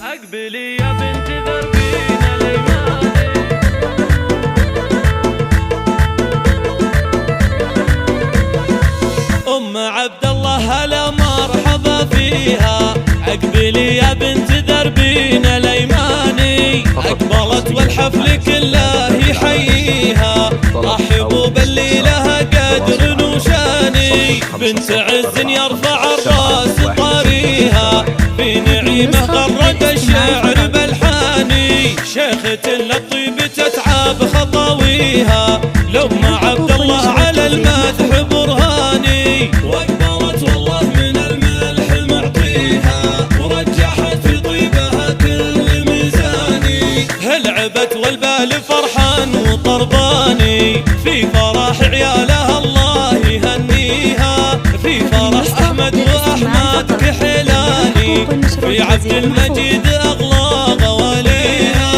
اقبلي يا بنت ذربين الايماني. ام عبد الله هلا مرحبا فيها، اقبلي يا بنت ذربين الايماني. اقبلت والحفل كله يحييها، رحبوا باللي لها قدر وشاني. بنت عز يرفع الراس طاريها، في نعيمه غرد الشعر بالحاني. شيخة للطيب تتعب خطاويها، لأم عبد الله على المدح برهاني. واقبلت والله من الملح معطيها، ورجحت في طيبها كل ميزاني. هلعبت والبال فرحان وطرباني، في فرح عيالها الله يهنيها. في فرح احمد واحمد كحلاني، في عبد المجيد اغلى غواليها.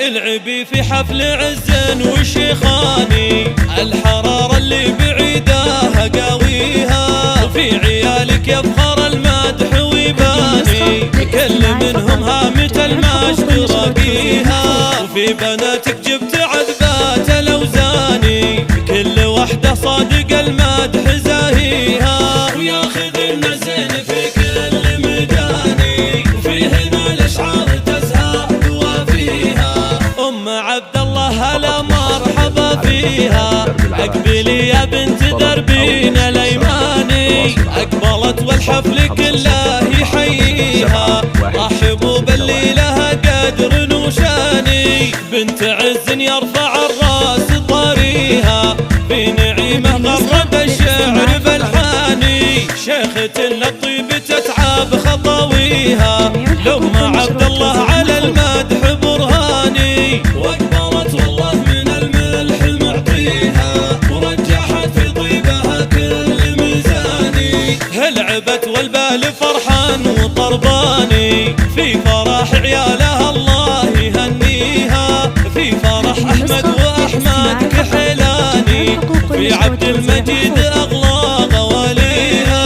العبي في حفل عز وشيخاني، الحرارة اللي بعيداها قاويها. في عيالك يفخر المدح ويباني، كل منهم هامة المجد راقيها. وفي بناتك جبت عذبات الاوزاني، كل وحدة صادق المدح زاهيها. وياخذ النزل في كل ميداني، وفي هنا الاشعار تزهى بوافيها. ام عبد الله هلا مرحبا فيها، اقبلي يا بنت ذربين الايماني. اقبلت والحفل كله يحييها، رحبوا باللي لها قدر وشاني. بنت عز يرفع الراس طاريها، في نعيمه غرد الشعر بالحاني. شيخة للطيب تتعب خطاويها، لأم عبد الله على المدح برهاني. واقبلت والله من الملح معطيها، ورجحت في طيبها كل ميزاني. هلعبت والبال فرحان وطرباني، في فرح عيالها الله يهنيها. في فرح احمد واحمد كحلاني، في عبد المجيد اغلى غواليها.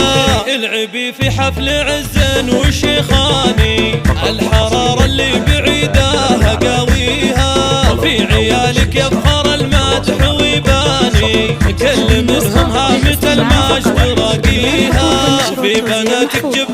العبي في حفل عز وشيخاني، الحرارة اللي بعيداها قاويها. في عيالك يفخر المدح ويباني، كل منهم هامة المجد راقيها. في بناتك جبت